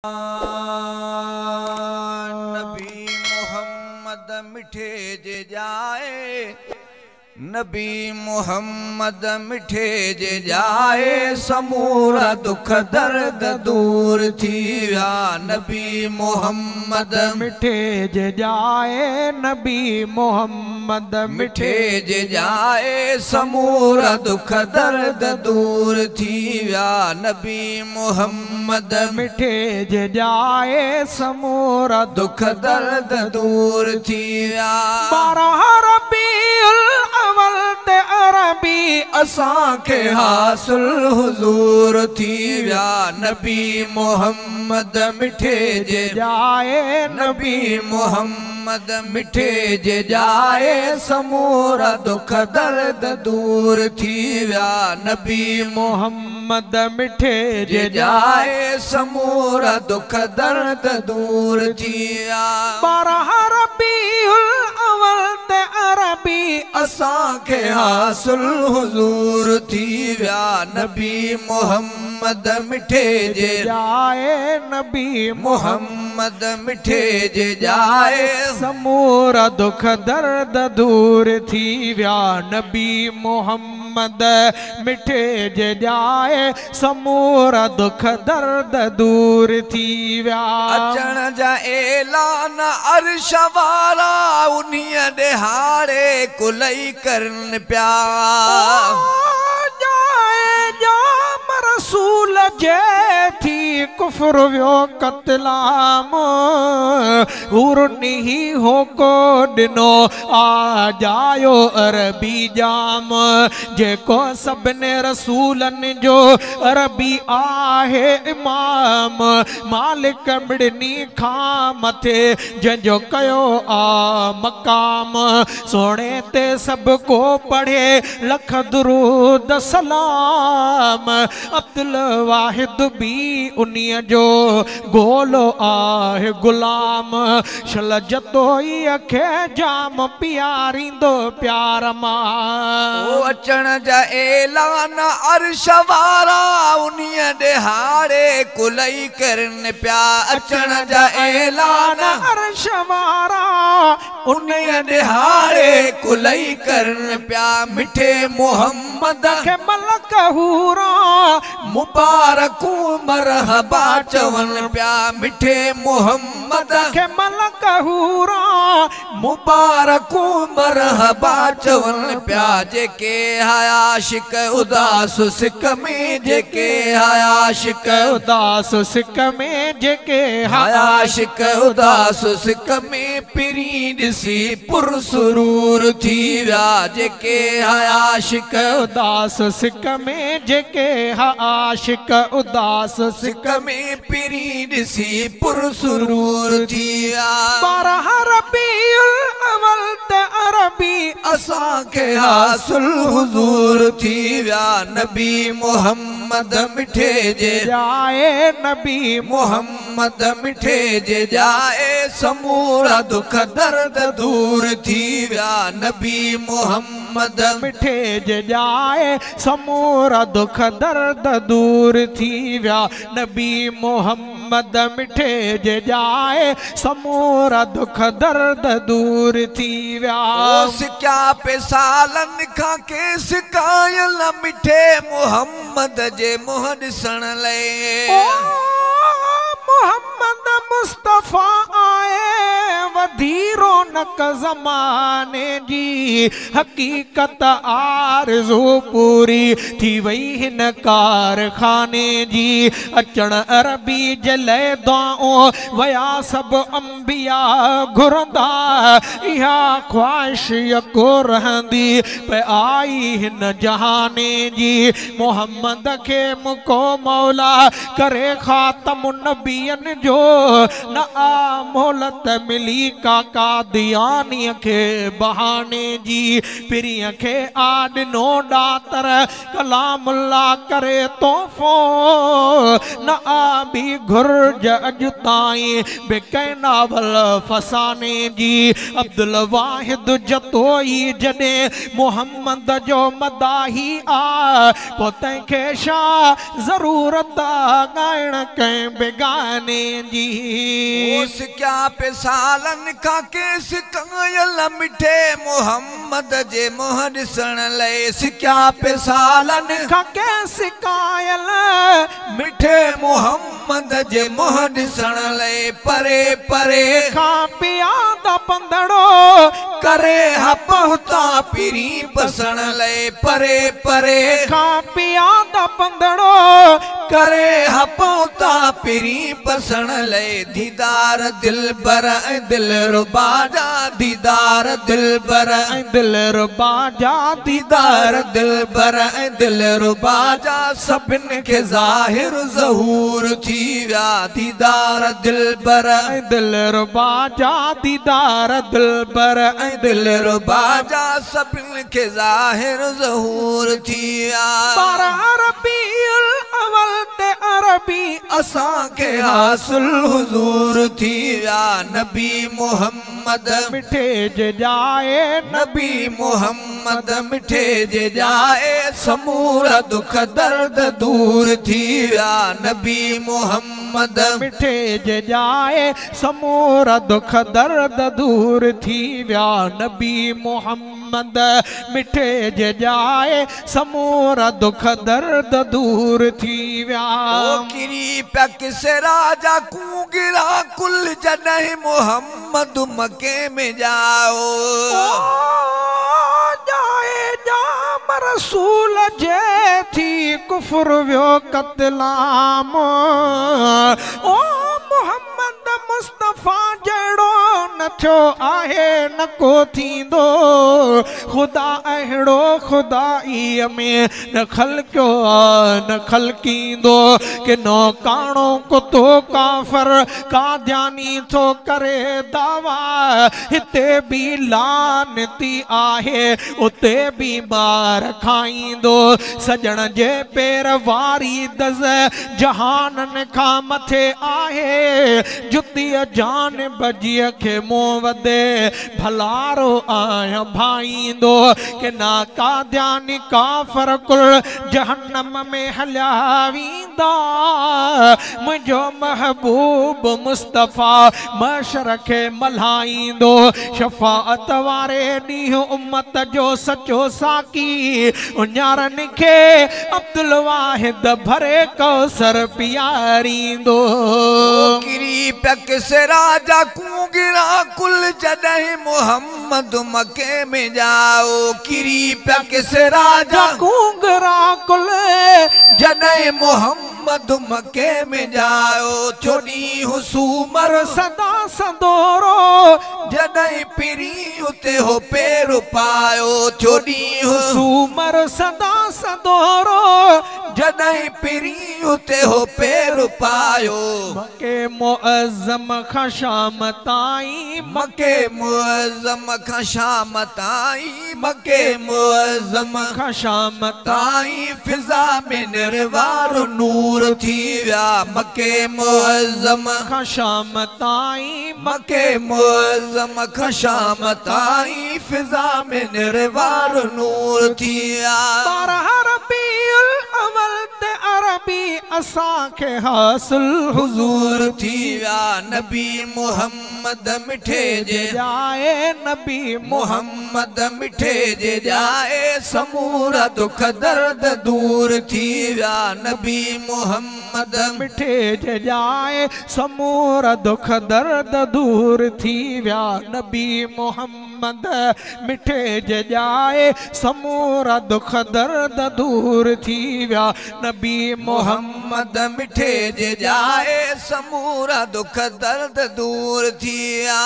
नबी मोहम्मद मिठे जे जाए, नबी मोहम्मद मिठे जे जाए, समूरा दुख दर्द दूर थी विया। नबी मोहम्मद मिठे जे जाए, नबी मोहम्मद मिठे जे जाए, समूरा दुख दर्द दूर थी विया। नबी मोहम्मद मिठे जे जाए, समूरा दुख दर्द दूर थी विया। 12 रबीउल अव्वल ते अरबी असां खे हासिल हुजूर थी विया। नबी मोहम्मद मिठे जे जाए, नबी मोहम्मद मिठे जे जाए, समूरा दुख दर्द दूर थी विया। नबी मोहम्मद मिठे जे जाए, समूरा दुख दर्द दूर थी विया। 12 रबीउल अव्वल ते अरबी असां खे हासिल हुजूर थी विया। नबी मोहम्मद मिठे जे जाए, नबी मोहम्मद मिठे जे जाए, समूरा दुख दर्द दूर थी विया। नबी मोहम्मद मिठे जे जाए, समूरा दुख दर्द दूर थी विया। अचण जा ऐलान अर्श वारा उन्हीअ ॾिहाड़े कुलई करन पिया। रसूल जे थी कुफर वियो कतलाम, उर्नी होको दिनो आ जायो अरबी जाम। जेको सभिनी रसूलन जो अरबी आहे इमाम, मालिक मिड़नी खां मथे जंहिंजो कयो आ मकाम। सोने ते सब को पढ़े लख दुरूद सलाम। अब्दुल वाहिद भी उन्हीअ जो गोलो आहे गुलाम। शल जतोई खे जाम प्यारींदो प्यार मां। अचण जा ऐलान अर्श वारा उन्हीअ ॾिहाड़े कुलई करन पिया। अचण जा ऐलान अर्श वारा उन्हीअ ॾिहाड़े कुलई करन पिया। मिठे मोहम्मद खे मलक हूरा मुबारकू मरहबा चवन पिया। मिठे मोहम्मद खे मलक हूरा मुबारकू मरहबा चवन पिया। जेके आशिक उदास सिक में, जेके आशिक उदास सिक में, जेके आशिक उदास सिक में, पिरी ॾिसी पुरसुरूर थी विया। जेके आशिक उदास सिक में, जेके आशिक उदास सिक में, पिरी ॾिसी पुरसुरूर थी विया। 12 रबीउल अव्वल ते अरबी असां खे हासिल हुजूर थी विया। नबी मोहम्मद मिठे जे जाए, नबी मोहम्मद मिठे जे जाए, समूरा दुख दर्द दूर थी विया। नबी मोहम्मद मिठे जे जाए, समूरा दुख दर्द दूर थी विया। नबी मोहम्मद मिठे जे जाए, समूरा दुख दर्द दूर थी विया। सिक्या पे सालन खां के सिकायल मिठे मोहम्मद जे मुंह ॾिसण लाइ। मोहम्मद मुस्तफ़ा आए वधी रौनक ज़माने जी। हकीकत आरज़ू पूरी थी वई हिन कारखाने जी। अचण अरबी जे लाइ दुआऊं वया सब अंबिया घुरंदा। इहा ख्वाहिश यको रहंदी पे आई हिन जहाने जी। मोहम्मद खे मुको मौला करे ख़ातम नबियन जो न आ मोहलत मिली का कादिया कादियानी के बहाने जी पिरिय के आडनो डातर कलामुल्ला करे तोहफो न आबी घुर्ज अजुताई बेकै नावल फसाने जी अब्दुल वाहिद जतोई जने मोहम्मद जो मदाही आ पोते के शाह जरूरत गायण के बेगाने जी उस क्या पे सालन का केस कायल मिठे मोहम्मद जे मोहर सण ले क्या पे सालन का केस कायल मिठे मोहम्मद जे मोहर सण ले परे परे खा पिया दा पंदड़ो करे हपहुता पिरी बसण ले परे परे खा पिया दा पंदड़ो करे हपहुता पिरी बसण ले दीदार दिल बर दिल रुबा जा दीदार दिल बर दिल रुबा जा दीदार दिल बर दिल रुबा जा सभिन के ज़ाहिर ज़हूर थी विया दीदार दिल बर दिल रुबा जा दीदार दिल बर दिल रुबा जा सभिन के ज़ाहिर ज़हूर थी विया अरबीउल अवल ते अरबी असां के हासिल हुजूर थी विया नबी मोहम्मद मिठे जे जाए नबी मोहम्मद मिठे जे जाए समूरा दुख दर्द दूर थी विया नबी मोहम्मद मिठे जे जाए समूरा दुख दर्द दूर थी विया नबी मोहम्मद मिठे जे जाए समूरा दुख दर्द दूर थी विया किरी पैक से राजा कू गिरा कुल जॾहिं मोहम्मद मके में जाओ जाए जाम रसूल जे थी कुफर व्यो कतलाम ओ मोहम्मद मुस्तफा जड़ो न थियो आहे न को थींदो खुदा अहिड़ो खुदाई में न खलकियो न खलकींदो कि नौकाणो कुतो काफर कादियानी थो करे दावा हिते भी लानती आहे उते भी मार खाईंदो सजण जे पेर वारी दज़ जहानन खां मथे आहे जुती जान बजीअ खे मुंह वदे भलारो आया भाईंदो कि ना कादियानी काफर कुल जहन्नम में हलिया वेंदा मुंहिंजो महबूब मुस्तफ़ा मशर खे मल्हाईंदो शफ़ाअत वारे ॾींहुं उम्मत जो सचो साकी उन्यारनि खे अब्दुल वाहिद भरे कौसर पियारींदो किरी पैक से राजा कू गिरा कुल जॾहिं मोहम्मद मके में जाओ किरी पैक से राजा कूंगरा कुल जॾहिं मोहम्मद मके में जाओ चोॾी हुसूमर सदा संदोरो जॾहिं पिरी उते हो पेर पायो चोॾी हुसूमर सदा संदोरो जॾहिं पिरी उते हो पेर पायो मके मुअज़्ज़म खां शाम ताईं मके मुअज़्ज़म खां शाम ताईं मके मुअज़्ज़म खां शाम ताईं फिज़ा में निर्वार नूर थी विया मके मुअज़्ज़म खां शाम ताईं मके मुअज़्ज़म खां शाम ताईं फिज़ा में निर्वार नूर थी विया रबीउल अवल ते अरबी असां खे हासिल हुजूर थी विया नबी मोहम्मद मिठे जे जाए नबी मोहम्मद मिठे जे जाए समूरा दुख दर्द दूर थी विया नबी मोहम्मद मिठे जे जाए समूरा दुख दर्द दूर थी विया नबी मोहम्मद मिठे जे जाए समूरा दुख दर्द दूर थी विया नबी मोहम्मद मिठे जे जाए समूरा दुख दर्द दूर थिया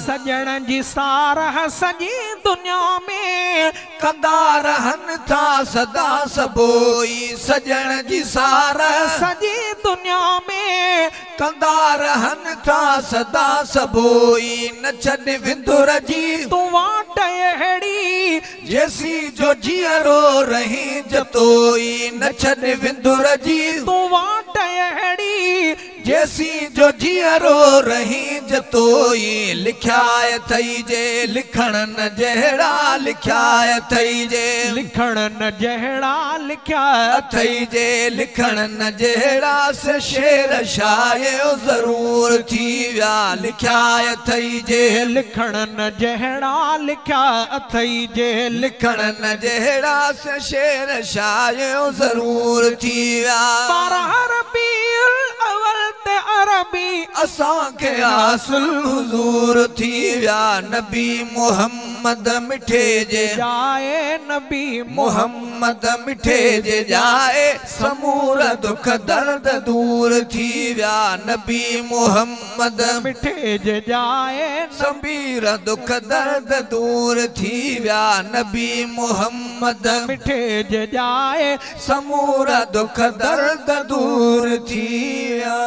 सजण जी सारह सॼी दुनिया में कंदा रहन था सदा सबोई सजण जी सारह सॼी दुनिया में कंदा रहन था सदा सबोई न छॾ विंदुर जी तूं वाट अहिड़ी जैसी जो जीअरो रही जतोई न छॾ विंदुर जी तूं वाट अहिड़ी जैसी जो जीअरो रही जतोई लिखाए थई जे लिखण न जहिड़ा लिखाए थई जे लिखण न जहिड़ा लिखिया थई जे लिखण न जहिड़ा से शेर शायो ज़रूर थी विया लिखाए थई जे लिखण न जहिड़ा लिखिया अथई जे लिखण न जहिड़ा से शेर शायो ज़रूर थी विया अरबी असांखे हासिल हुजूर थी विया नबी मोहम्मद मिठे जे जाए नबी मोहम्मद मिठे जे जाए समूर दुख दर्द दूर थी विया नबी मोहम्मद मिठे जे जाए सबीर दुख दर्द दूर थी विया नबी मोहम्मद मिठे जे जाए समूर दुख दर्द दूर थी विया